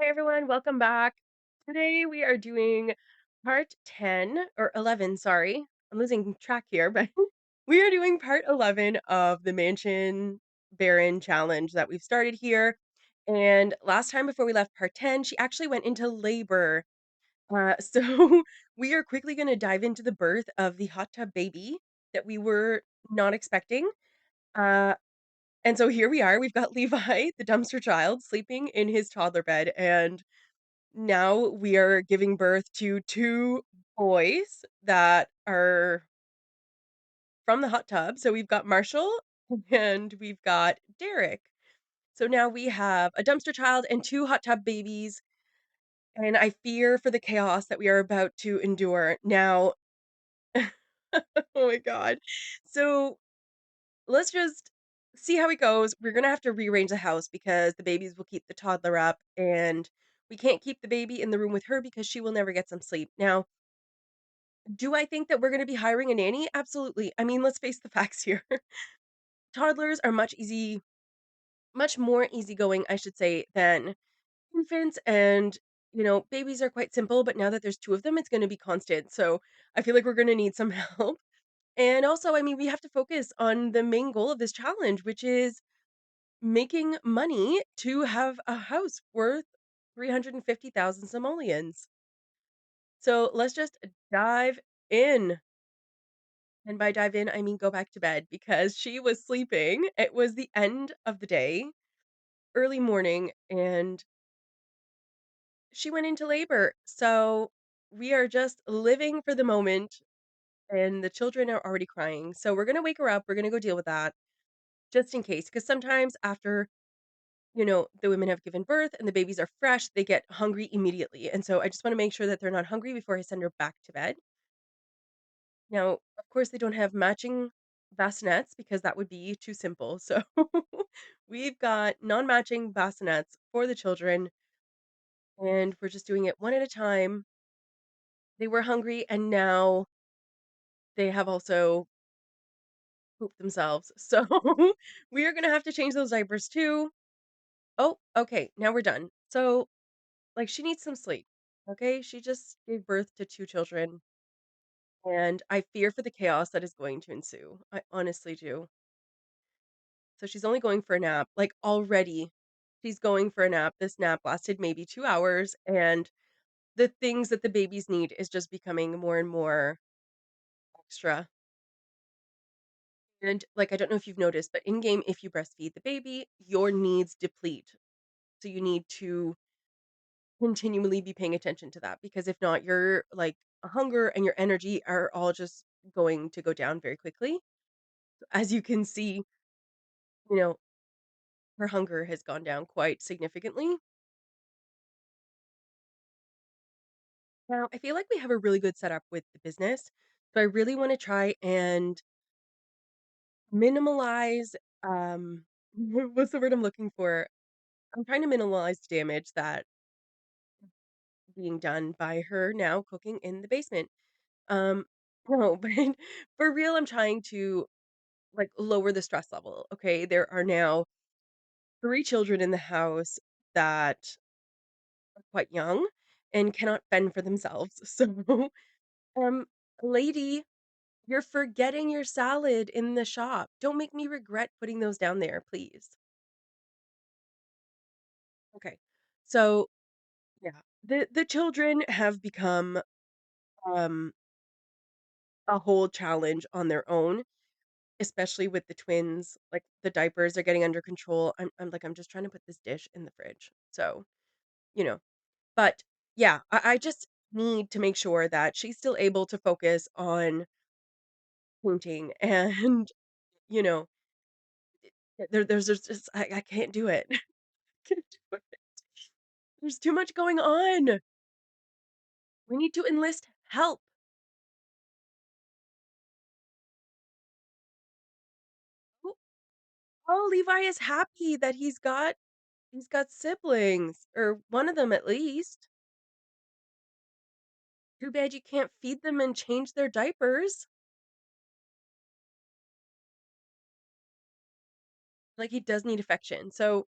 Hey everyone, welcome back. Today we are doing part 10 or 11, sorry. I'm losing track here, but we are doing part 11 of the Mansion Baron challenge that we've started here. And last time before we left part 10, she actually went into labor. So we are quickly going to dive into the birth of the hot tub baby that we were not expecting. Uh, and so here we are. We've got Levi, the dumpster child, sleeping in his toddler bed, and now we are giving birth to 2 boys that are from the hot tub. So we've got Marshall and we've got Derek. So now we have a dumpster child and 2 hot tub babies, and I fear for the chaos that we are about to endure. Now, oh my god. So let's just see how it goes. We're gonna have to rearrange the house because the babies will keep the toddler up, and we can't keep the baby in the room with her because she will never get some sleep. Now, do I think that we're gonna be hiring a nanny? Absolutely. I mean, let's face the facts here. Toddlers are much more easygoing, I should say, than infants, and, babies are quite simple, but now that there's 2 of them, it's gonna be constant, so I feel like we're gonna need some help. And also, I mean, we have to focus on the main goal of this challenge, which is making money to have a house worth 350,000 simoleons. So, let's just dive in. And by dive in, I mean go back to bed because she was sleeping. It was the end of the day, early morning, and she went into labor. So we are just living for the moment, and the children are already crying. So we're going to wake her up. We're going to go deal with that just in case. Because sometimes after, the women have given birth and the babies are fresh, they get hungry immediately. And so I just want to make sure that they're not hungry before I send her back to bed. Now, of course, they don't have matching bassinets because that would be too simple. So we've got non-matching bassinets for the children, and we're just doing it one at a time. They were hungry, and now they have also pooped themselves. So we are gonna have to change those diapers too. Oh, okay, now we're done. So, like, she needs some sleep. Okay, she just gave birth to 2 children, and I fear for the chaos that is going to ensue. I honestly do. So she's only going for a nap. Like, already, she's going for a nap. This nap lasted maybe 2 hours, and the things that the babies need is just becoming more and more extra. And, like, I don't know if you've noticed, but in game, if you breastfeed the baby, your needs deplete. So you need to continually be paying attention to that because if not, your, like, hunger and your energy are all just going to go down very quickly. As you can see, you know, her hunger has gone down quite significantly. Now, I feel like we have a really good setup with the business, so I really wanna try and minimalize, what's the word I'm looking for? I'm trying to minimize damage that being done by her now cooking in the basement. Um, no, but for real, I'm trying to, like, lower the stress level, okay? There are now 3 children in the house that are quite young and cannot fend for themselves, so, um, lady, you're forgetting your salad in the shop. Don't make me regret putting those down there, please. Okay. So, yeah, the children have become, um, a whole challenge on their own, especially with the twins. Like, the diapers are getting under control. I'm like, "I'm just trying to put this dish in the fridge." So, you know, but, yeah, I just need to make sure that she's still able to focus on painting and, you know, there's just I can't do it. Can't do it. There's too much going on. We need to enlist help. Oh, oh, Levi is happy that he's got siblings, or one of them at least. Too bad you can't feed them and change their diapers. Like, he does need affection. So,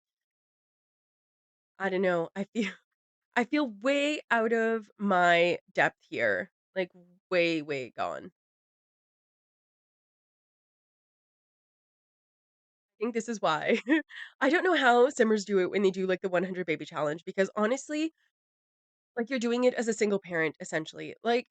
I don't know. I feel I feel way out of my depth here, like, way, way gone. I think this is why. I don't know how simmers do it when they do, like, the 100 baby challenge because honestly, like, you're doing it as a single parent, essentially. Like,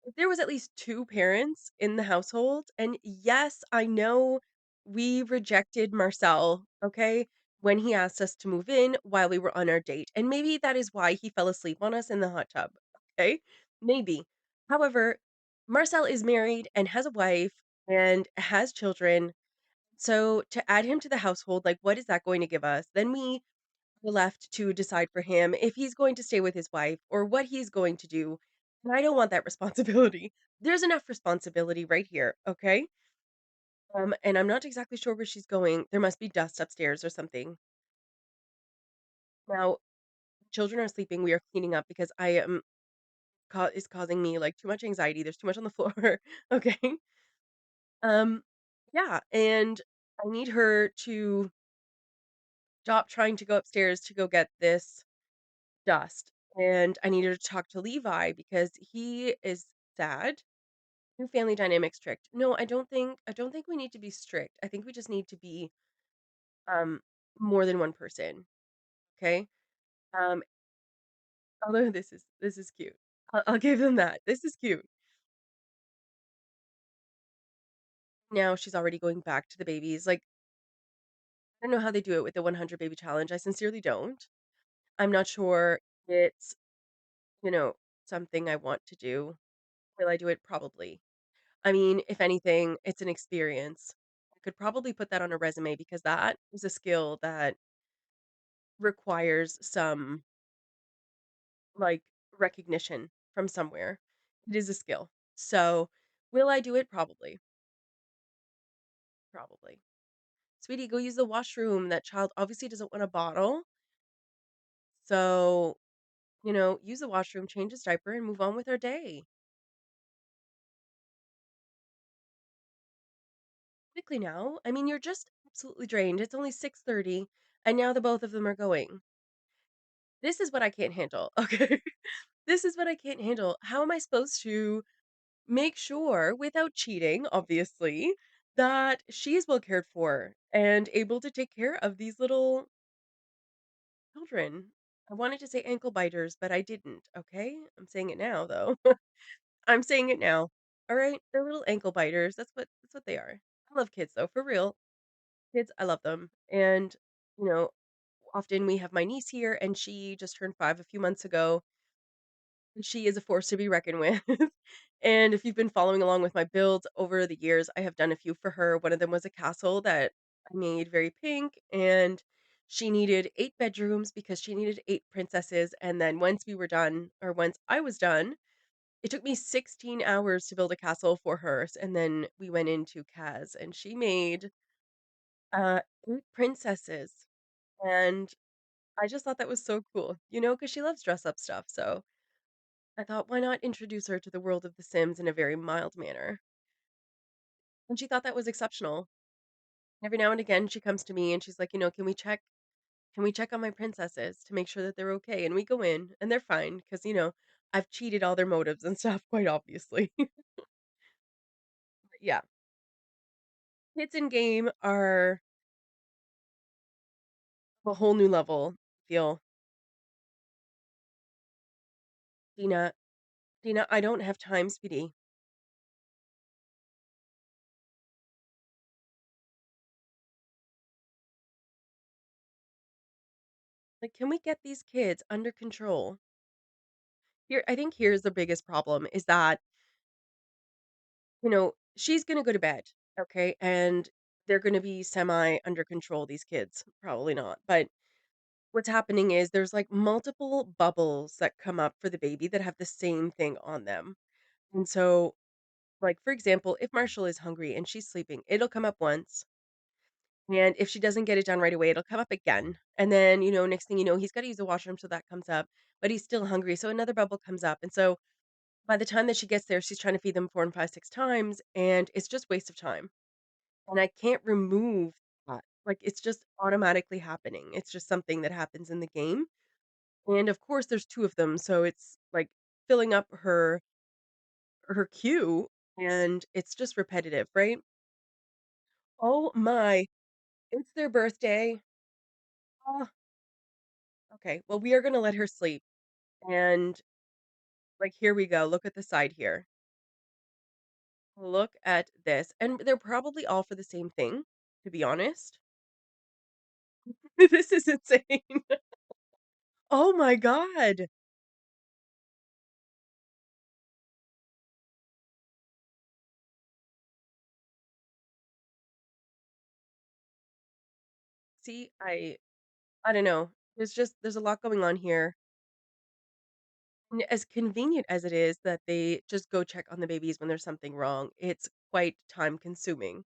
if there was at least 2 parents in the household and yes, I know we rejected Marcel, okay, when he asked us to move in while we were on our date, and maybe that is why he fell asleep on us in the hot tub, okay? Maybe. However, Marcel is married and has a wife and has children, so to add him to the household, like, what is that going to give us? Then we were left to decide for him if he's going to stay with his wife or what he's going to do, and I don't want that responsibility. There's enough responsibility right here, okay? And I'm not exactly sure where she's going. There must be dust upstairs or something. Now, children are sleeping. We are cleaning up because I am is causing me like too much anxiety. There's too much on the floor. Okay. Um, yeah, and I need her to stop trying to go upstairs to go get this dust. And I need her to talk to Levi because he is sad. New family dynamic strict. No, I don't think we need to be strict. I think we just need to be um more than one person. Okay. Um, although this is cute. I'll give them that. This is cute. Now she's already going back to the babies. Like, I don't know how they do it with the 100 baby challenge. I sincerely don't. I'm not sure it's, you know, something I want to do. Will I do it? Probably. I mean, if anything, it's an experience. I could probably put that on a resume because that is a skill that requires some like recognition from somewhere. It is a skill. So, will I do it? Probably. Probably. Sweetie, go use the washroom. That child obviously doesn't want a bottle. So, use the washroom, change his diaper, and move on with our day. Quickly now. I mean, you're just absolutely drained. It's only 6:30, and now the both of them are going. This is what I can't handle. Okay. This is what I can't handle. How am I supposed to make sure, without cheating, obviously, that she is well cared for and able to take care of these little children? I wanted to say ankle biters, but I didn't. Okay. I'm saying it now, though. I'm saying it now. All right. They're little ankle biters. That's what they are. I love kids, though, for real. Kids, I love them. And, you know, often we have my niece here, and she just turned 5 a few months ago. She is a force to be reckoned with. And if you've been following along with my builds over the years, I have done a few for her. One of them was a castle that I made very pink, and she needed 8 bedrooms because she needed 8 princesses. And then once we were done, or once I was done, it took me 16 hours to build a castle for her. And then we went into Kaz, and she made 8 princesses. And I just thought that was so cool, because she loves dress up stuff. So I thought, why not introduce her to the world of The Sims in a very mild manner? And she thought that was exceptional. Every now and again, she comes to me and she's like, can we check on my princesses to make sure that they're okay? And we go in and they're fine because, I've cheated all their motives and stuff, quite obviously. Yeah. Kids in game are a whole new level, I feel. Dina, Dina, I don't have time, sweetie. Like, can we get these kids under control? I think here's the biggest problem is that she's gonna go to bed, okay? And they're gonna be semi under control, these kids. Probably not. But what's happening is there's like multiple bubbles that come up for the baby that have the same thing on them. And so, like, for example, if Marshall is hungry and she's sleeping, it'll come up once. And if she doesn't get it done right away, it'll come up again. And then, next thing you know, he's got to use the washroom. So that comes up, but he's still hungry. So another bubble comes up. And so by the time that she gets there, she's trying to feed them 4 and 5, 6 times, and it's just waste of time, and I can't remove that. Like, it's just automatically happening. It's just something that happens in the game, And of course there's 2 of them, so it's, like, filling up her queue, and it's just repetitive, right? Oh my, it's their birthday. Oh, okay, well, we are gonna let her sleep, and, like, here we go, look at the side here. Look at this, and they're probably all for the same thing, to be honest. This is insane. Oh my god. See, I don't know. There's a lot going on here. And as convenient as it is that they just go check on the babies when there's something wrong, it's quite time consuming.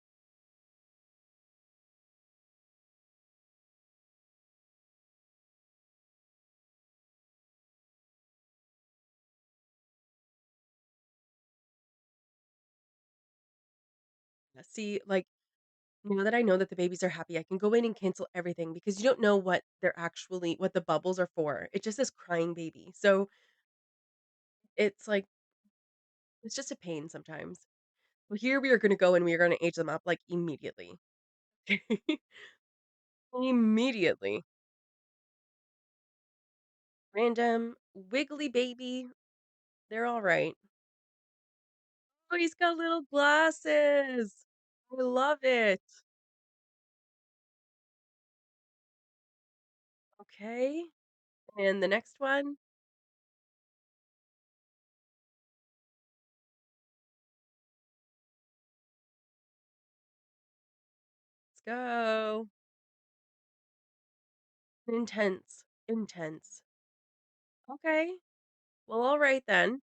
See, like, now that I know that the babies are happy, I can go in and cancel everything because you don't know what the bubbles are for. It just says crying baby. So it's like, it's just a pain sometimes. Well, here we are gonna go and we are gonna age them up like immediately. Immediately. Random, wiggly baby. They're all right. Oh, he's got little glasses. I love it. Okay. And the next one, let's go. Intense. Intense. Okay. Well, all right then.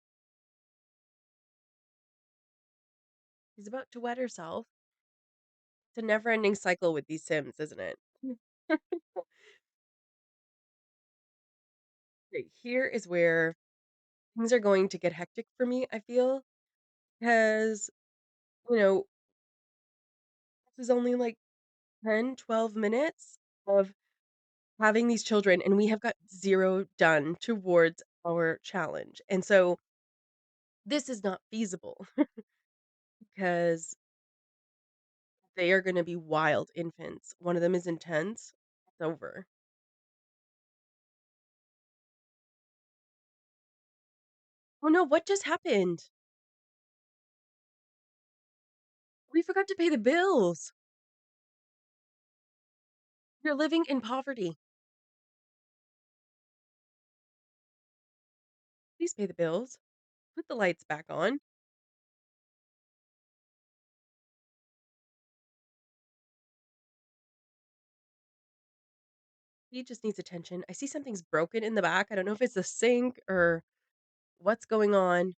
She's about to wet herself. It's a never-ending cycle with these Sims, isn't it? Okay, here is where things are going to get hectic for me, I feel, because, you know, this is only like 10, 12 minutes of having these children, and we have got 0 done towards our challenge. And so this is not feasible because they are gonna be wild infants. One of them is intense. It's over. Oh no, what just happened? We forgot to pay the bills. You're living in poverty. Please pay the bills. Put the lights back on. He just needs attention. I see something's broken in the back. I don't know if it's the sink or what's going on.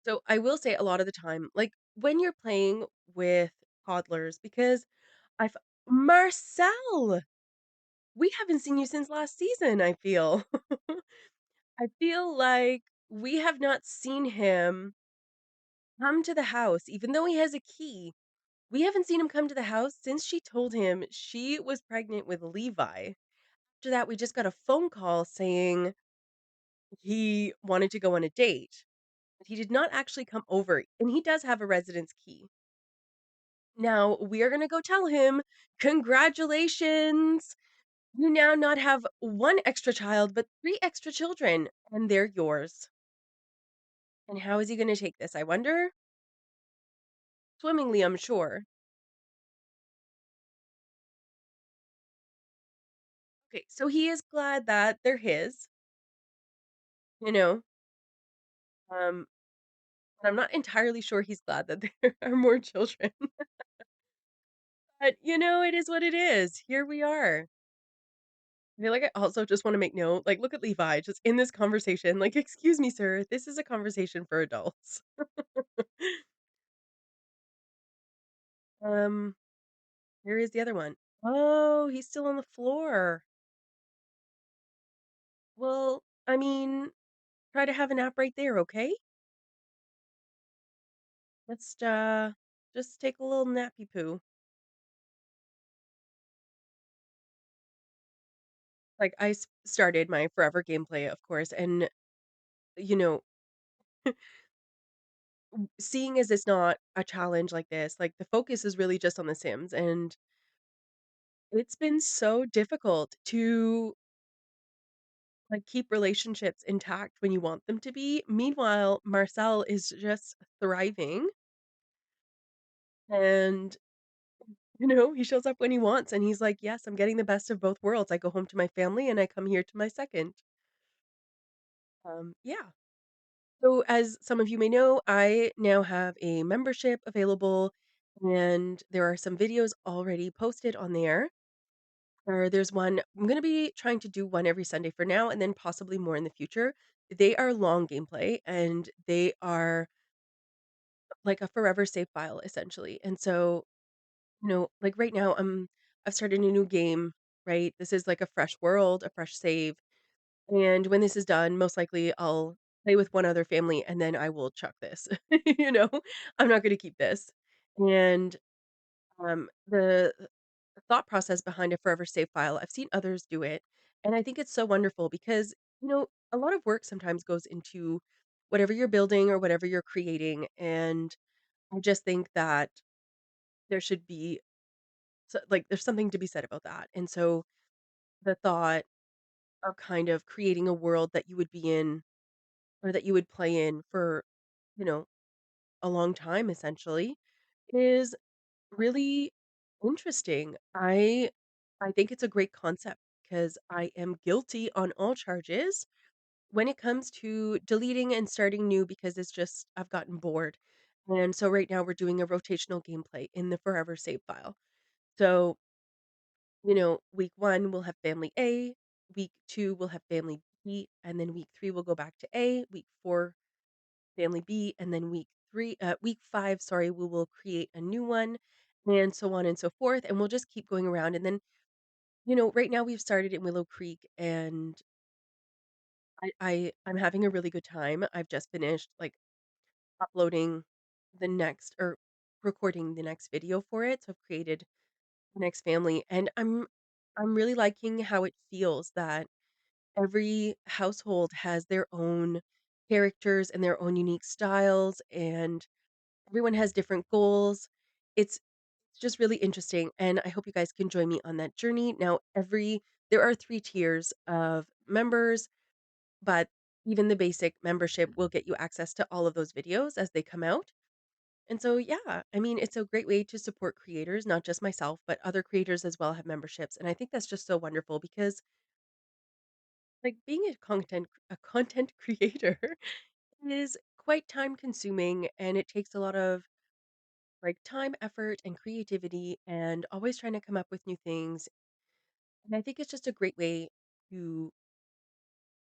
So I will say a lot of the time, like when you're playing with toddlers, because I've Marcel, we haven't seen you since last season, I feel. I feel like we have not seen him come to the house, even though he has a key. We haven't seen him come to the house since she told him she was pregnant with Levi. After that, we just got a phone call saying he wanted to go on a date, but he did not actually come over, and he does have a residence key. Now, we are gonna go tell him, "Congratulations! You now not have 1 extra child, but 3 extra children, and they're yours." And how is he gonna take this, I wonder? Swimmingly, I'm sure. Okay, so he is glad that they're his, you know, um, but I'm not entirely sure he's glad that there are more children. But, it is what it is. Here we are. I feel like I also just wanna make note, like, look at Levi just in this conversation, like, "Excuse me, sir, this is a conversation for adults." Um, where is the other one? Oh, he's still on the floor. Well, I mean, try to have a nap right there, okay? Let's, just take a little nappy poo. like, started my forever gameplay, of course, and, you know, seeing as it's not a challenge like this, like, the focus is really just on The Sims, and it's been so difficult to, like, keep relationships intact when you want them to be. Meanwhile, Marcel is just thriving, and, he shows up when he wants, and he's like, "Yes, I'm getting the best of both worlds. I go home to my family, and I come here to my second." Yeah. So, as some of you may know, I now have a membership available, and there are some videos already posted on there. Or there's one I'm gonna be trying to do one every Sunday for now, and then possibly more in the future. They are long gameplay, and they are like a forever save file, essentially. And so, like right now, I've started a new game. Right, this is like a fresh world, a fresh save. And when this is done, most likely I'll play with one other family and then I will chuck this. You know? I'm not gonna keep this. And, the thought process behind a forever save file, I've seen others do it, and I think it's so wonderful because, a lot of work sometimes goes into whatever you're building or whatever you're creating, and I just think that there should be there's something to be said about that. And so the thought of kind of creating a world that you would be in or that you would play in for, you know, a long time essentially is really interesting. I think it's a great concept because I am guilty on all charges when it comes to deleting and starting new because it's just I've gotten bored. And so right now we're doing a rotational gameplay in the forever save file. So, week 1 we'll have family A, week 2 we'll have family B, and then week 3 we'll go back to A, week 4 family B, and then week 5, sorry, we will create a new one, and so on and so forth, and we'll just keep going around, and then, right now we've started in Willow Creek, and I'm having a really good time. I've just finished, like, uploading the next or recording the next video for it, so I've created the next family, and I'm really liking how it feels that every household has their own characters and their own unique styles, and everyone has different goals. It's just really interesting, and I hope you guys can join me on that journey. Now, there are 3 tiers of members, but even the basic membership will get you access to all of those videos as they come out. And so, yeah, I mean, it's a great way to support creators, not just myself, but other creators as well have memberships. And I think that's just so wonderful because like being a content creator is quite time consuming and it takes a lot of like time, effort, and creativity and always trying to come up with new things. And I think it's just a great way to,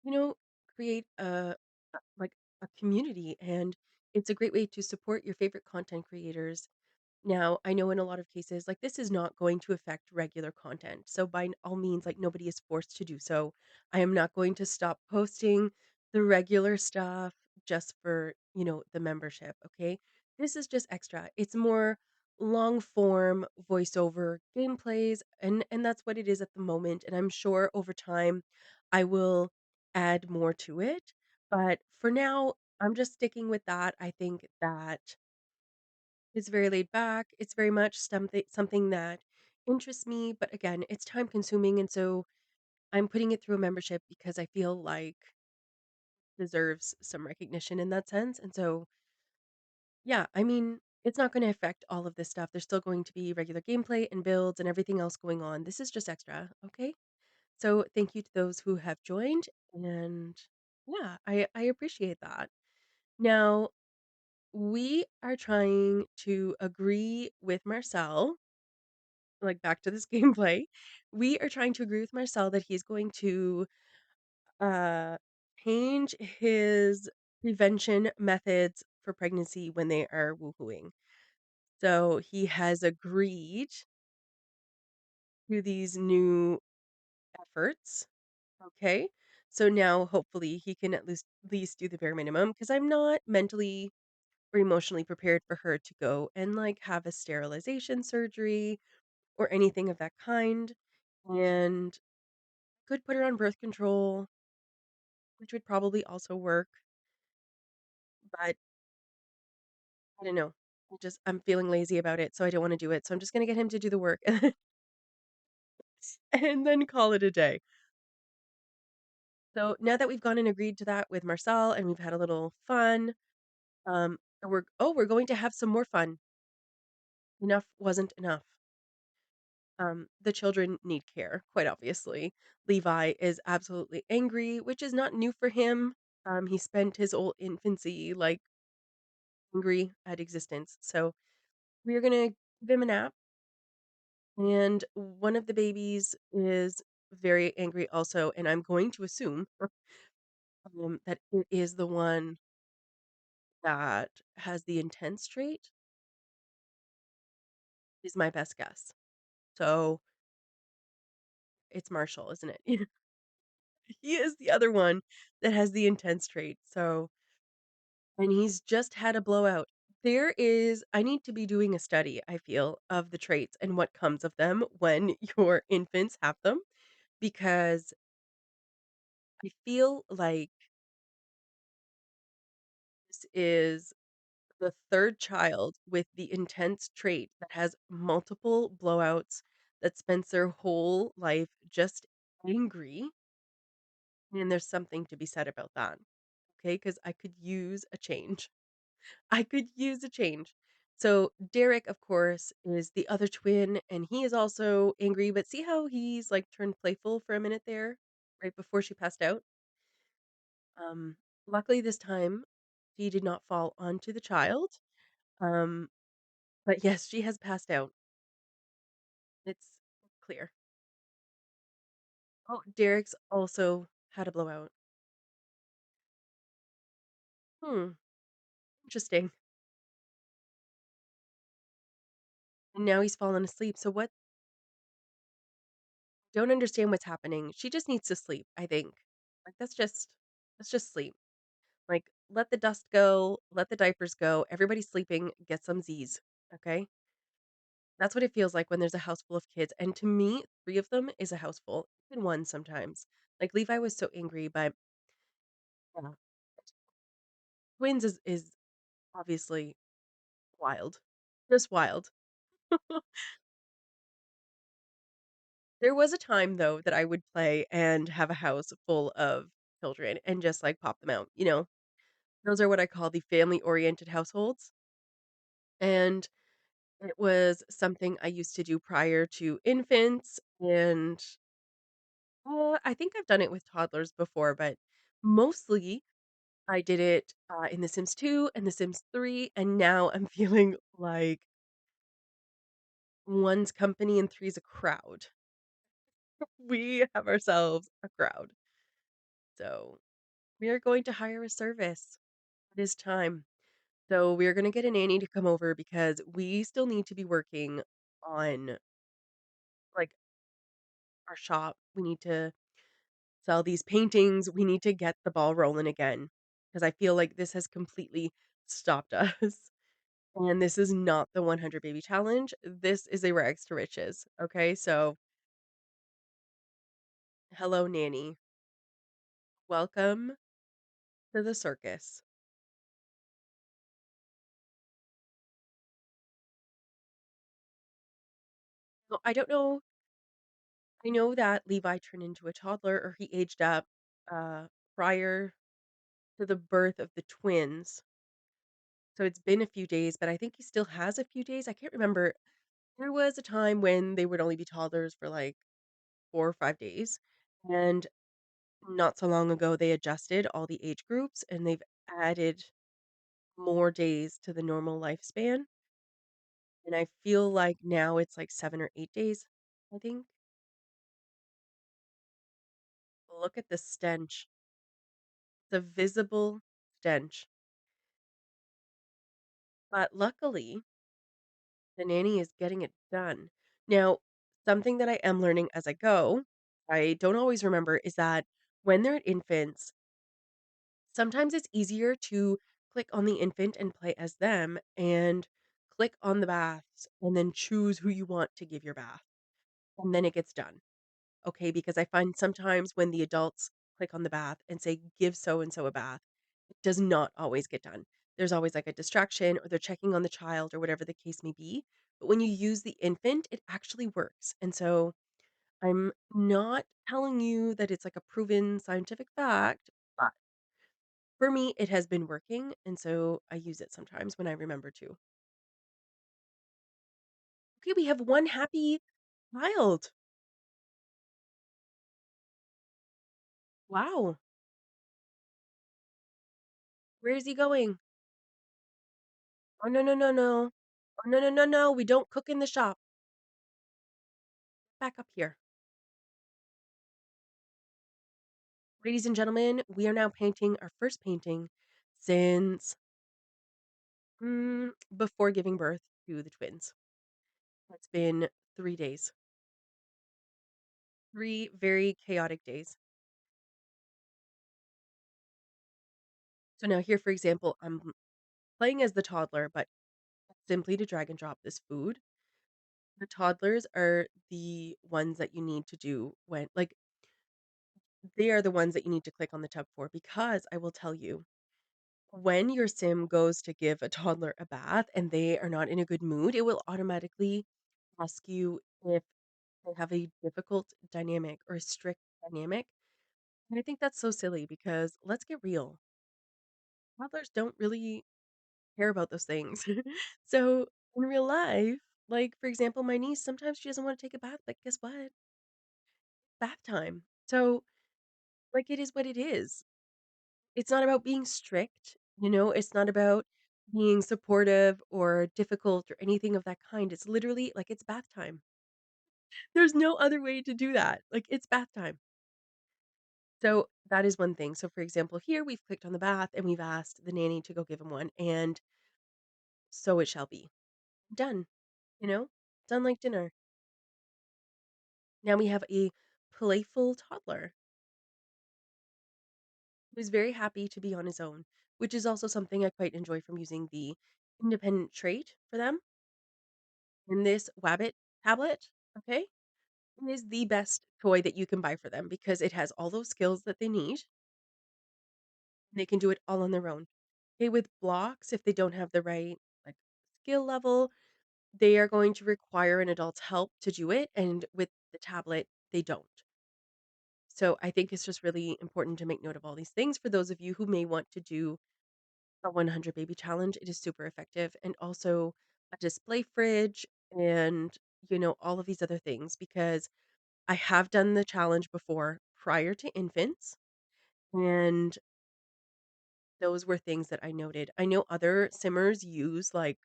you know, create like a community and it's a great way to support your favorite content creators. Now, I know in a lot of cases, like this is not going to affect regular content. So by all means, like nobody is forced to do so. I am not going to stop posting the regular stuff just for, the membership, okay? This is just extra. It's more long form voiceover gameplays and that's what it is at the moment and I'm sure over time I will add more to it. But for now, I'm just sticking with that. I think that it's very laid back. It's very much something that interests me, but again, it's time consuming, and so I'm putting it through a membership because I feel like deserves some recognition in that sense. And so, yeah, I mean, it's not going to affect all of this stuff. There's still going to be regular gameplay and builds and everything else going on. This is just extra, okay? So, thank you to those who have joined, and yeah, I appreciate that. Now, we are trying to agree with Marcel like, back to this gameplay, we are trying to agree with Marcel that he's going to, uh, change his prevention methods for pregnancy when they are woohooing. So, he has agreed to these new efforts, okay? So now hopefully he can at least do the bare minimum because 'cause I'm not mentally or emotionally prepared for her to go and, like, have a sterilization surgery or anything of that kind, and could put her on birth control, which would probably also work, but I don't know. I'm feeling lazy about it, so I don't wanna do it, so I'm just gonna get him to do the work and then call it a day. So, now that we've gone and agreed to that with Marcel and we've had a little fun, we're going to have some more fun. Enough wasn't enough. The children need care, quite obviously. Levi is absolutely angry, which is not new for him. He spent his whole infancy, like, angry at existence, so we're gonna give him a nap. And one of the babies is very angry also, and I'm going to assume, that it is the one that has the intense trait, is my best guess. So, it's Marshall, isn't it? He is the other one that has the intense trait, so and he's just had a blowout. I need to be doing a study, I feel, of the traits and what comes of them when your infants have them, because I feel like this is the 3rd child with the intense trait that has multiple blowouts, that spends their whole life just angry, and there's something to be said about that, okay? Because I could use a change. I could use a change. So, Derek, of course, is the other twin, and he is also angry, but see how he's, like, turned playful for a minute there, right before she passed out? Um, Luckily this time, she did not fall onto the child, um, but yes, she has passed out. It's clear. Oh, Derek's also had a blowout. Hmm, interesting. And now he's fallen asleep, so what don't understand what's happening. She just needs to sleep, I think. Like, let's just sleep. Like, let the dust go, let the diapers go, everybody's sleeping, get some Z's, okay? That's what it feels like when there's a house full of kids, and to me, 3 of them is a house full, even 1 sometimes. Like, Levi was so angry, but yeah, twins is obviously wild. Just wild. There was a time, though, that I would play and have a house full of children and just, like, pop them out, you know? Those are what I call the family-oriented households, and it was something I used to do prior to infants, and, I think I've done it with toddlers before, but mostly I did it, in The Sims 2 and The Sims 3, and now I'm feeling like 1's company and three's a crowd. We have ourselves a crowd. So, we are going to hire a service. It is time. So, we're gonna get a nanny to come over because we still need to be working on, like, our shop. We need to sell these paintings. We need to get the ball rolling again because I feel like this has completely stopped us. And this is not the 100 baby challenge. This is a rags to riches. Okay. So, hello, nanny. Welcome to the circus. So, I don't know. I know that Levi turned into a toddler or he aged up uh, prior to the birth of the twins. So, it's been a few days, but I think he still has a few days. I can't remember. There was a time when they would only be toddlers for like 4 or 5 days, and not so long ago, they adjusted all the age groups, and they've added more days to the normal lifespan, and I feel like now it's like 7 or 8 days, I think. Look at the stench, the visible stench, but luckily, the nanny is getting it done. Now, something that I am learning as I go, I don't always remember, is that when they're infants, sometimes it's easier to click on the infant and play as them and click on the baths and then choose who you want to give your bath, and then it gets done. okay? Because I find sometimes when the adults click on the bath and say, "Give so and so a bath," it does not always get done. There's always, like, a distraction or they're checking on the child or whatever the case may be. But when you use the infant, it actually works. And so I'm not telling you that it's like a proven scientific fact, but for me, it has been working. And so I use it sometimes when I remember to. Okay, we have one happy child. Wow. Where is he going? Oh, no, no, no, no. Oh, no, no, no, no. We don't cook in the shop. Back up here. Ladies and gentlemen, we are now painting our first painting since before giving birth to the twins. It's been 3 days, 3 very chaotic days. So now, here, for example, I'm playing as the toddler, but simply to drag and drop this food. The toddlers are the ones that you need to do when, like, they are the ones that you need to click on the tub for because I will tell you, when your sim goes to give a toddler a bath and they are not in a good mood, it will automatically ask you if they have a difficult dynamic or a strict dynamic. And I think that's so silly because let's get real. Toddlers don't really care about those things. So in real life, like for example, my niece, sometimes she doesn't want to take a bath, but guess what? Bath time. So, like, it is what it is. It's not about being strict, it's not about being supportive or difficult or anything of that kind. It's literally like it's bath time. There's no other way to do that. Like, it's bath time. So that is one thing. So, for example, here we've clicked on the bath and we've asked the nanny to go give him one, and so it shall be. Done, you know? Done like dinner. Now we have a playful toddler who's very happy to be on his own, which is also something I quite enjoy from using the independent trait for them. And this Wabbit tablet, okay, is the best toy that you can buy for them because it has all those skills that they need. They can do it all on their own. Okay, with blocks, if they don't have the right like skill level, they are going to require an adult's help to do it. And with the tablet, they don't. So I think it's just really important to make note of all these things for those of you who may want to do a 100 baby challenge. It is super effective. And also a display fridge and, all of these other things because I have done the challenge before prior to infants, and those were things that I noted. I know other simmers use like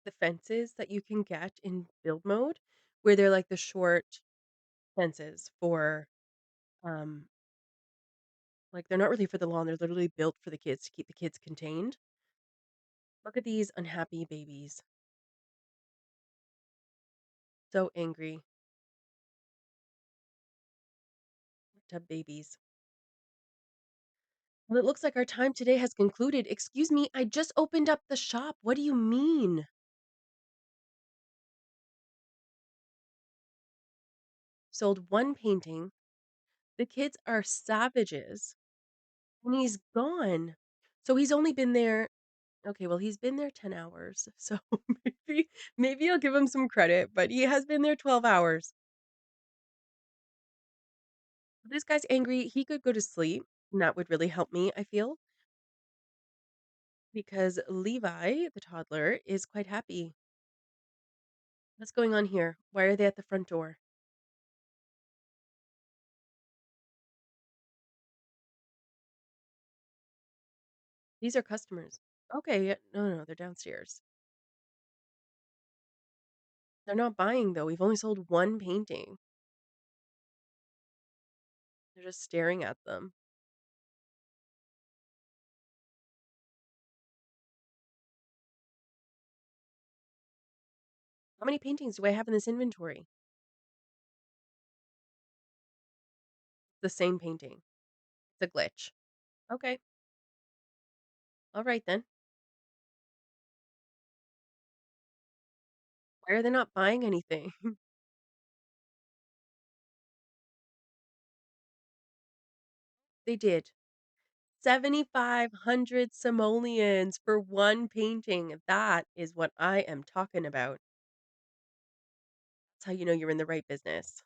the fences that you can get in build mode where they're like the short fences for um like they're not really for the lawn, they're literally built for the kids to keep the kids contained. Look at these unhappy babies. So angry. Tub babies. Well, it looks like our time today has concluded. Excuse me, I just opened up the shop. What do you mean? Sold one painting. The kids are savages, and he's gone. So he's only been there, okay, well, he's been there 10 hours, so maybe I'll give him some credit, but he has been there 12 hours. This guy's angry. He could go to sleep, and that would really help me, I feel, because Levi, the toddler, is quite happy. What's going on here? Why are they at the front door? These are customers. Okay, yeah, no, no, they're downstairs. They're not buying, though. We've only sold one painting. They're just staring at them. How many paintings do I have in this inventory? The same painting. It's a glitch. Okay. All right then. Why are they not buying anything? they did. 7,500 simoleons for one painting. That is what I am talking about. That's how you know you're in the right business.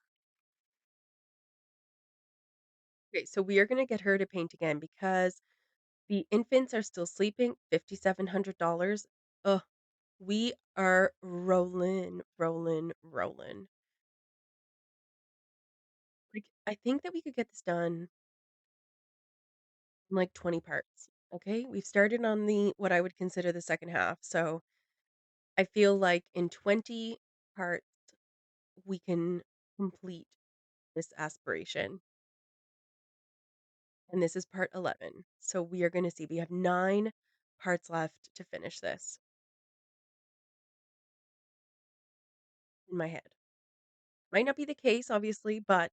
Okay, so we are gonna get her to paint again because the infants are still sleeping. $5,700. Ugh, we are rolling, rolling, rolling. Like, I think that we could get this done in like 20 parts. Okay, we've started on the what I would consider the second half. So I feel like in 20 parts we can complete this aspiration. And this is part 11. So we are going to see we have 9 parts left to finish this in my head. Might not be the case, obviously, but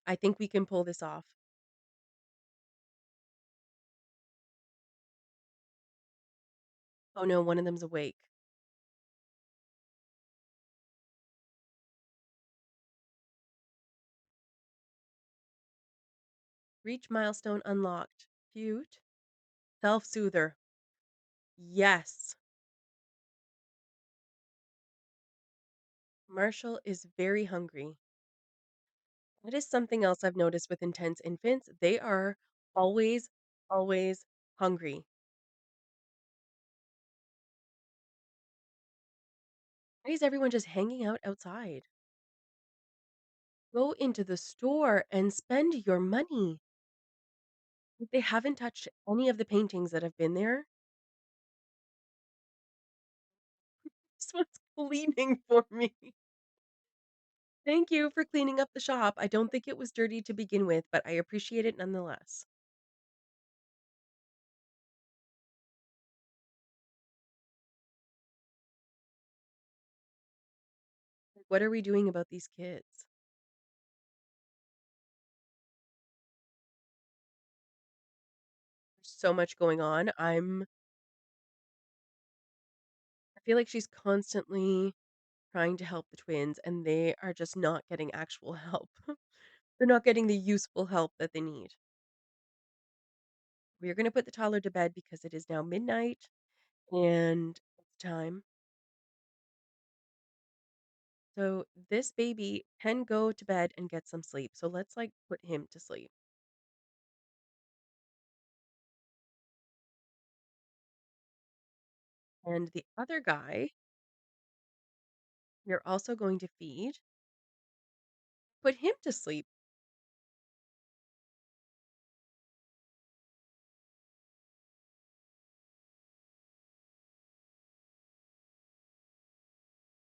I think we can pull this off. Oh no, one of them's awake. Reach milestone unlocked. Cute. Self soother. Yes. Marshall is very hungry. That is something else I've noticed with intense infants. They are always, always hungry. Why is everyone just hanging out outside? Go into the store and spend your money. Like, they haven't touched any of the paintings that have been there. This one's cleaning for me. Thank you for cleaning up the shop. I don't think it was dirty to begin with, but I appreciate it nonetheless. Like, what are we doing about these kids? There's so much going on. I feel like she's constantly trying to help the twins, and they are just not getting actual help. They're not getting the useful help that they need. We are going to put the toddler to bed because it is now midnight and it's time. So this baby can go to bed and get some sleep. So let's like put him to sleep. And the other guy, we're also going to feed, put him to sleep.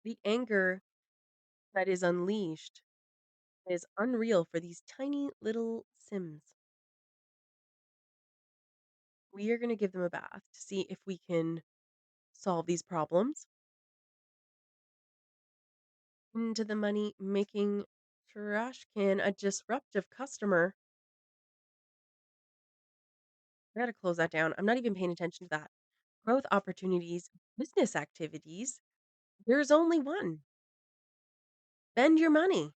The anger that is unleashed is unreal for these tiny little Sims. We are going to give them a bath to see if we can solve these problems. Into the money making trash can a disruptive customer. I gotta close that down. I'm not even paying attention to that. Growth opportunities, business activities. There's only one. Spend your money.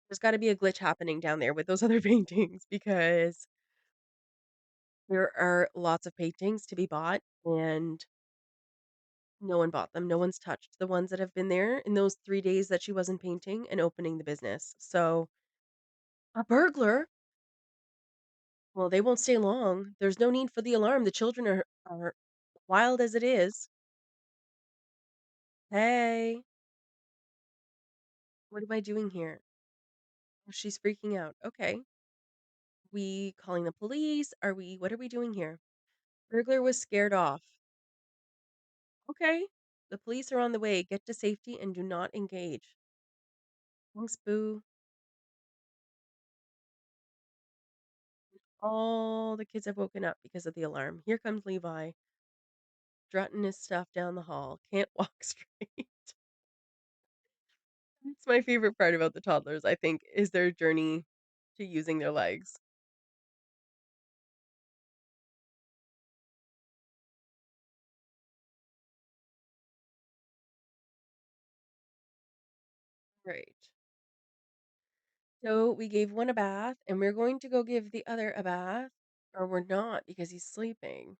There's got to be a glitch happening down there with those other paintings because there are lots of paintings to be bought and no one bought them. No one's touched the ones that have been there in those 3 days that she wasn't painting and opening the business. So, a burglar? Well, they won't stay long. There's no need for the alarm. The children are wild as it is. Hey, what am I doing here? Oh, she's freaking out. Okay. We calling the police? What are we doing here? Burglar was scared off. Okay. The police are on the way. Get to safety and do not engage. Thanks, Boo. All the kids have woken up because of the alarm. Here comes Levi, strutting his stuff down the hall. Can't walk straight. It's my favorite part about the toddlers, I think, is their journey to using their legs. Right. So we gave one a bath, and we're going to go give the other a bath, or we're not because he's sleeping.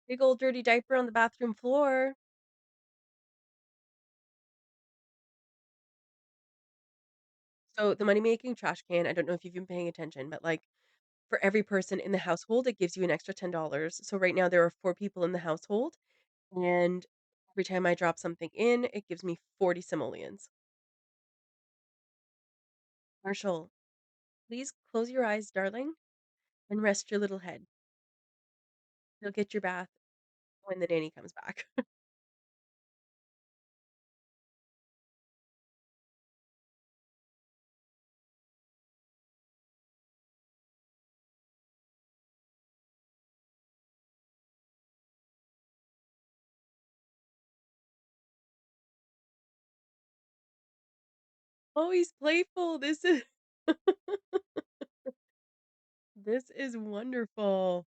Big old dirty diaper on the bathroom floor. So the money-making trash can, I don't know if you've been paying attention, but, like, for every person in the household, it gives you an extra $10. So right now there are 4 people in the household, and every time I drop something in, it gives me 40 simoleons. Marshall, please close your eyes, darling, and rest your little head. You'll get your bath when the nanny comes back. Oh, he's playful. This is wonderful.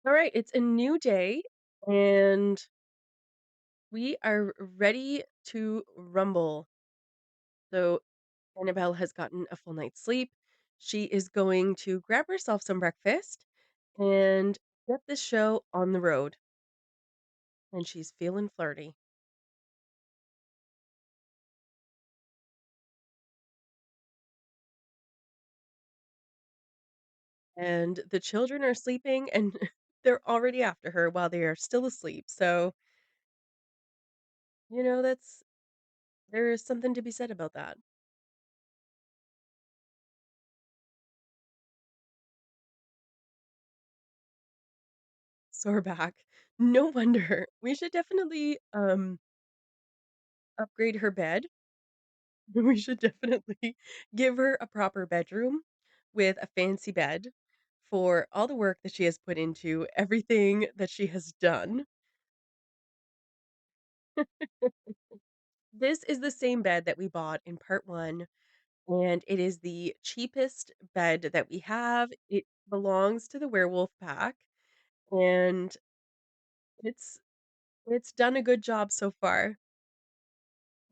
All right, it's a new day, and we are ready to rumble. So Annabelle has gotten a full night's sleep. She is going to grab herself some breakfast and get this show on the road. And she's feeling flirty. And the children are sleeping and they're already after her while they are still asleep. So, that's there is something to be said about that. Sore back. No wonder. We should definitely upgrade her bed. We should definitely give her a proper bedroom with a fancy bed for all the work that she has put into everything that she has done. This is the same bed that we bought in part 1, and it is the cheapest bed that we have. It belongs to the werewolf pack, and it's it's done a good job so far.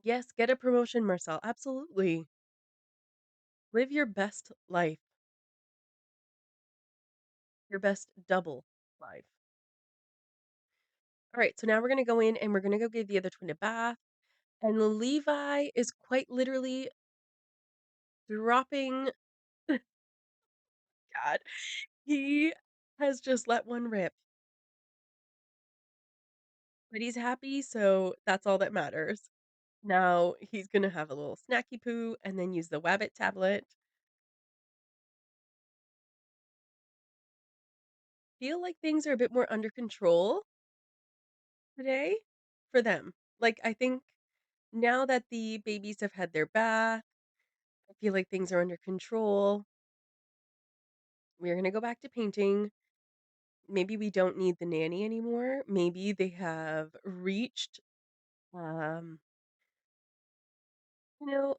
Yes, get a promotion, Marcel. Absolutely. Live your best life, your best double life. All right, so now we're gonna go in and we're gonna go give the other twin a bath. And Levi is quite literally dropping God. He has just let one rip, but he's happy, so that's all that matters. Now he's gonna have a little snacky poo and then use the Wabbit tablet. Feel like things are a bit more under control today for them. Like, I think now that the babies have had their bath, I feel like things are under control. We're gonna go back to painting. Maybe we don't need the nanny anymore. Maybe they have reached, um, you know,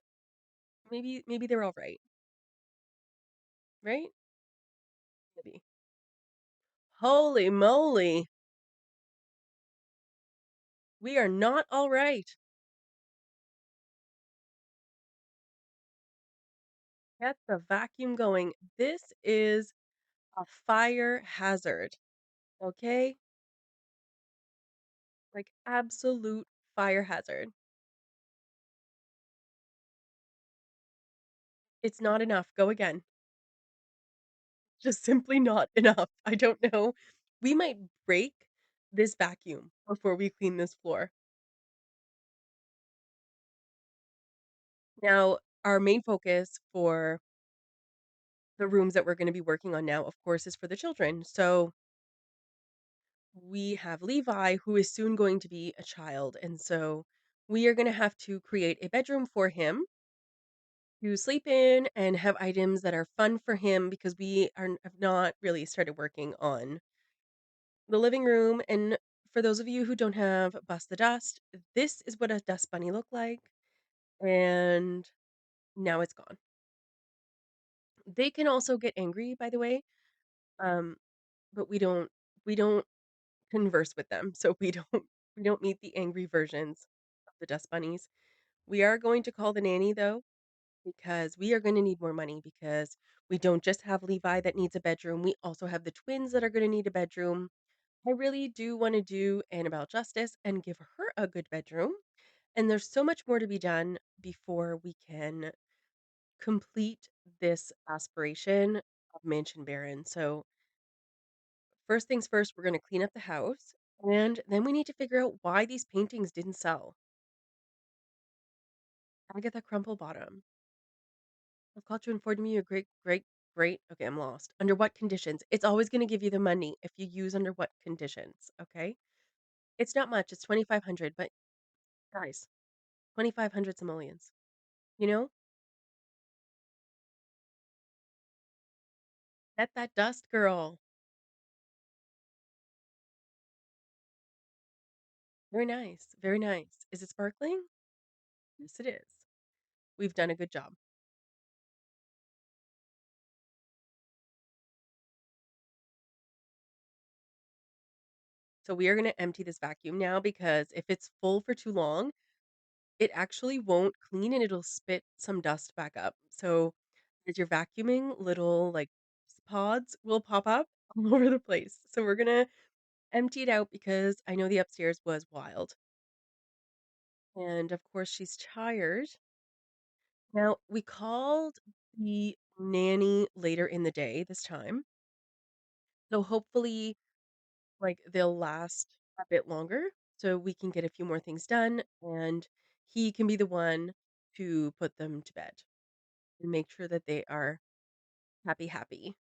maybe they're all right, right? Maybe. Holy moly, we are not all right. Get the vacuum going. This is a fire hazard, okay? Like absolute fire hazard. It's not enough. Go again. Just simply not enough. I don't know. We might break this vacuum before we clean this floor. Now, our main focus for the rooms that we're going to be working on now, of course, is for the children. So we have Levi, who is soon going to be a child. And so we are going to have to create a bedroom for him to sleep in and have items that are fun for him because have not really started working on the living room. And for those of you who don't have Bust the Dust, this is what a dust bunny looked like. And now it's gone. They can also get angry, by the way. Um, but we don't converse with them so we don't meet the angry versions of the dust bunnies. We are going to call the nanny though, because we are gonna need more money because we don't just have Levi that needs a bedroom, we also have the twins that are gonna need a bedroom. I really do wanna do Annabelle justice and give her a good bedroom, and there's so much more to be done before we can complete this aspiration of Mansion Baron. So, first things first, we're gonna clean up the house, and then we need to figure out why these paintings didn't sell. Agatha Crumplebottom. I've called to inform you, great. Okay, I'm lost. Under what conditions? It's always going to give you the money if you use under what conditions. Okay, it's not much. It's 2,500, but guys, 2,500 simoleons. You know, get that dust, girl. Very nice. Very nice. Is it sparkling? Yes, it is. We've done a good job. So we are going to empty this vacuum now because if it's full for too long, it actually won't clean and it'll spit some dust back up. So as you're vacuuming, little like pods will pop up all over the place. So we're gonna empty it out because I know the upstairs was wild. And of course, she's tired. Now, we called the nanny later in the day this time. So hopefully, like, they'll last a bit longer so we can get a few more things done and he can be the one to put them to bed and make sure that they are happy, happy.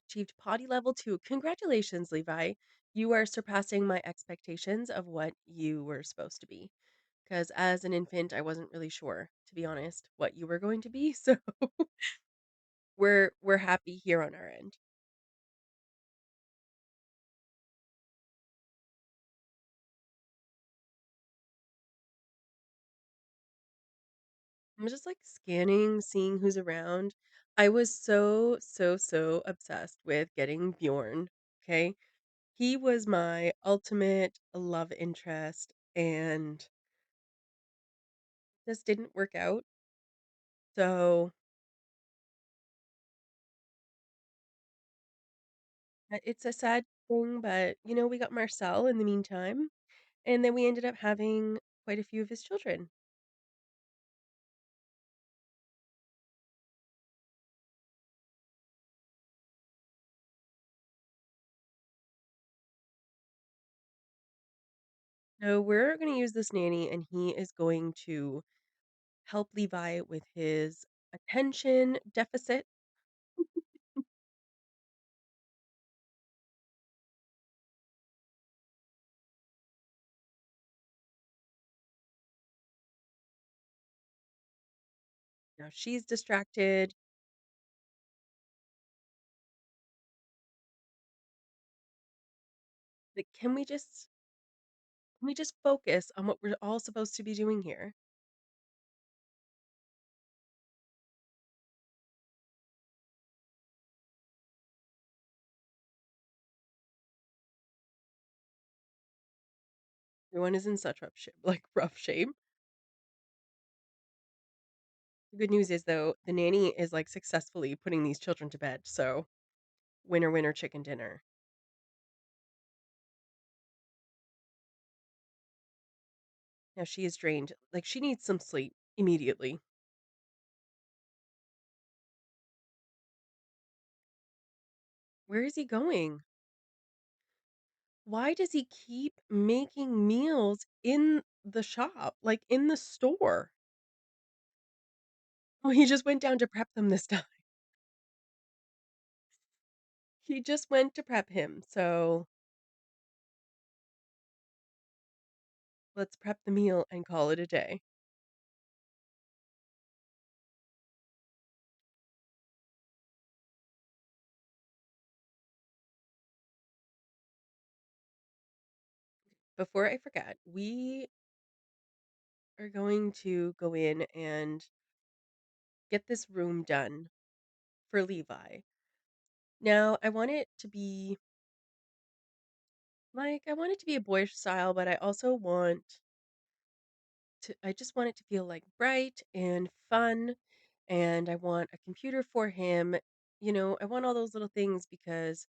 Achieved potty level 2. Congratulations, Levi. You are surpassing my expectations of what you were supposed to be. Because as an infant, I wasn't really sure, to be honest, what you were going to be. So we're happy here on our end. I'm just like scanning, seeing who's around. I was so obsessed with getting Bjorn. Okay. He was my ultimate love interest and this didn't work out. So it's a sad thing, but, we got Marcel in the meantime, and then we ended up having quite a few of his children. So we're gonna use this nanny, and he is going to help Levi with his attention deficit. Now she's distracted. Like, can we just focus on what we're all supposed to be doing here? Everyone is in such rough shape. The good news is though, the nanny is like successfully putting these children to bed. So winner, winner, chicken dinner. Now she is drained. Like she needs some sleep immediately. Where is he going? Why does he keep making meals in the shop, like in the store? Oh, he just went down to prep them this time. He just went to prep him. So let's prep the meal and call it a day. Before I forget, we are going to go in and get this room done. for Levi. Now, I want it to be a boyish style, but I just want it to feel like bright and fun. And I want a computer for him. I want all those little things because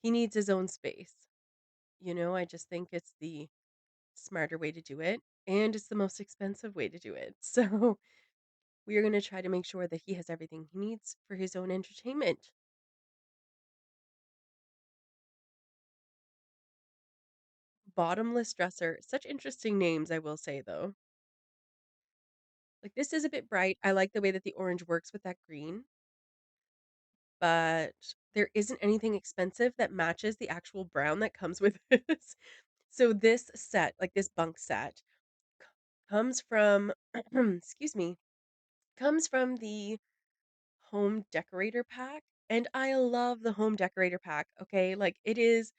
he needs his own space. I just think it's the smarter way to do it. And it's the most expensive way to do it. So we are going to try to make sure that he has everything he needs for his own entertainment. Bottomless dresser. Such interesting names, I will say, though. Like, this is a bit bright. I like the way that the orange works with that green, but there isn't anything expensive that matches the actual brown that comes with this. So this set, like this bunk set, c- comes from, excuse me, comes from the home decorator pack. And I love the home decorator pack. Okay. Like it's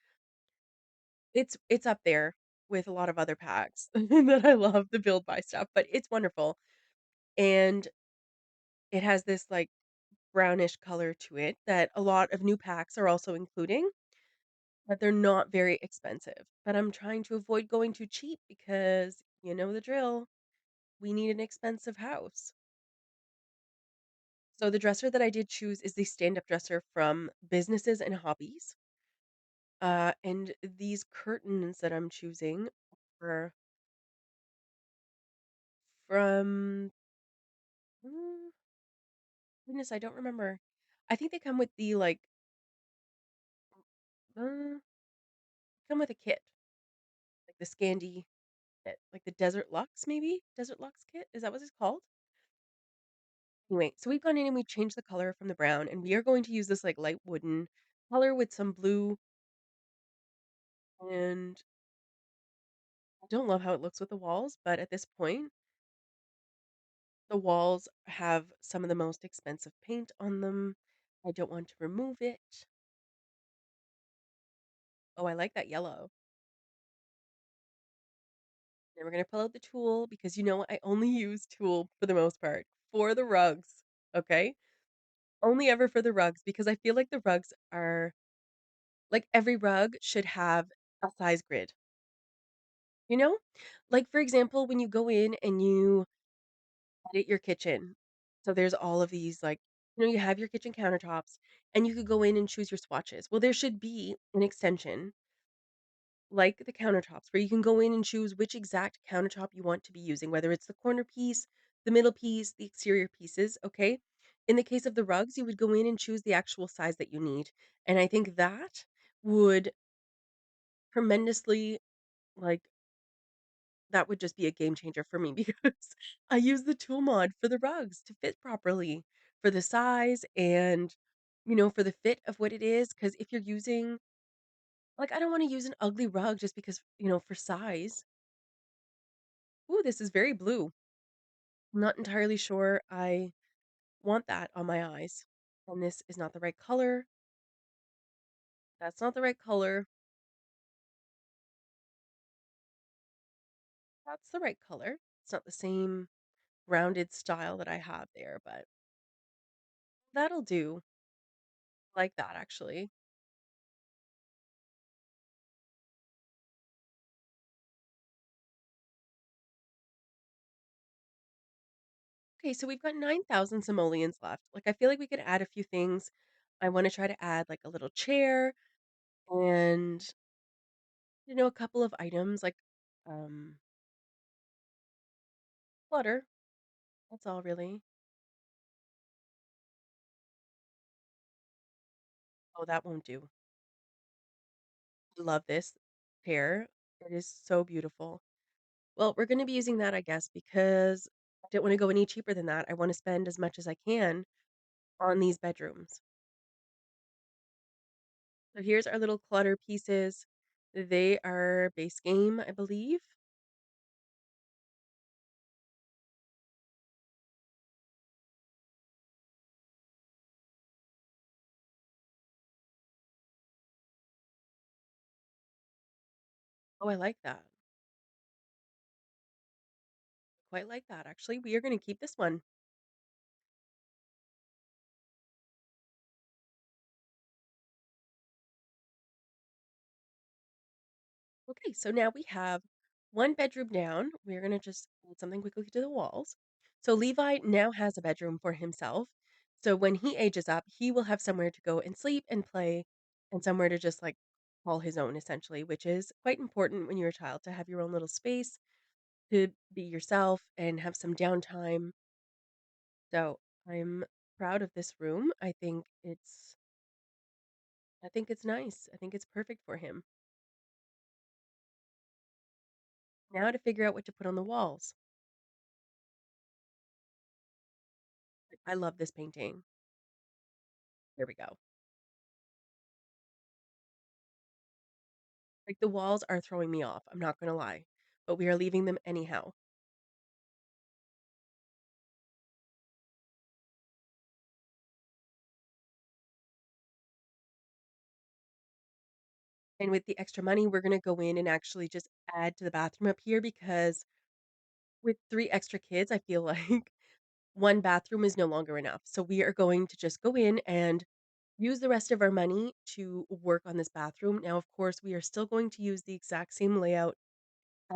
up there with a lot of other packs that I love the build by stuff, but it's wonderful. And it has this like brownish color to it that a lot of new packs are also including, but they're not very expensive. But I'm trying to avoid going too cheap because you know the drill. We need an expensive house. So the dresser that I did choose is the stand-up dresser from Businesses and Hobbies. And these curtains that I'm choosing are from mm, goodness, I don't remember. I think they come with the uh, come with a kit, like the Scandi kit, like the Desert Lux, maybe Desert Lux kit. Is that what it's called? Anyway, so we've gone in and we changed the color from the brown, and we are going to use this like light wooden color with some blue. And I don't love how it looks with the walls, but at this point, the walls have some of the most expensive paint on them. I don't want to remove it. Oh, I like that yellow. Then we're gonna pull out the tulle because you know what? I only use tulle for the most part for the rugs. Okay? Only ever for the rugs because I feel like the rugs are like every rug should have a size grid. You know? Like for example, when you go in and you edit your kitchen. So there's all of these like you have your kitchen countertops and you could go in and choose your swatches. Well, there should be an extension like the countertops, where you can go in and choose which exact countertop you want to be using, whether it's the corner piece, the middle piece, the exterior pieces, okay? In the case of the rugs, you would go in and choose the actual size that you need. And I think that would tremendously, like, that would just be a game changer for me because I use the tool mod for the rugs to fit properly for the size and, for the fit of what it is. Because if you're using, like, I don't want to use an ugly rug just because, for size. Ooh, this is very blue. I'm not entirely sure I want that on my eyes. And this is not the right color. That's not the right color. That's the right color. It's not the same rounded style that I have there, but that'll do. Like that, actually. Okay, so we've got 9,000 simoleons left. Like, I feel like we could add a few things. I want to try to add like a little chair and, a couple of items like um clutter. That's all really. Oh, that won't do. Love this pair. It is so beautiful. Well, we're gonna be using that, I guess, because I don't wanna go any cheaper than that. I wanna spend as much as I can on these bedrooms. So here's our little clutter pieces. They are base game, I believe. Oh, I like that. Quite like that, actually. We are gonna keep this one. Okay, so now we have one bedroom down. We're going to just add something quickly to the walls. So Levi now has a bedroom for himself. So when he ages up, he will have somewhere to go and sleep and play and somewhere to just like call his own essentially, which is quite important when you're a child to have your own little space to be yourself and have some downtime. So I'm proud of this room. I think it's nice. I think it's perfect for him. Now to figure out what to put on the walls. I love this painting. There we go. Like, the walls are throwing me off, I'm not gonna lie, but we are leaving them anyhow. And with the extra money, we're gonna go in and actually just add to the bathroom up here because with 3 extra kids, I feel like 1 bathroom is no longer enough. So we are going to just go in and use the rest of our money to work on this bathroom. Now, of course, we are still going to use the exact same layout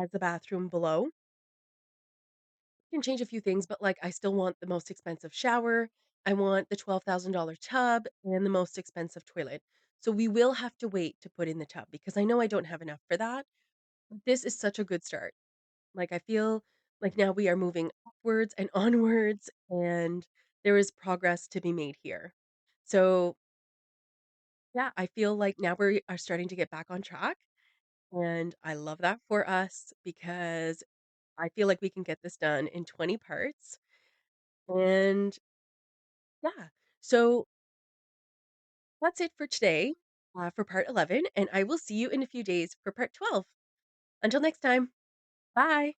as the bathroom below. Can change a few things, but, like, I still want the most expensive shower, I want the $12,000 tub, and the most expensive toilet. So we will have to wait to put in the tub because I know I don't have enough for that. But this is such a good start. Like, I feel like now we are moving upwards and onwards, and there is progress to be made here. So, yeah, I feel like now we are starting to get back on track, and I love that for us because I feel like we can get this done in 20 parts, and yeah. So that's it for today, for part 11, and I will see you in a few days for part 12. Until next time, bye.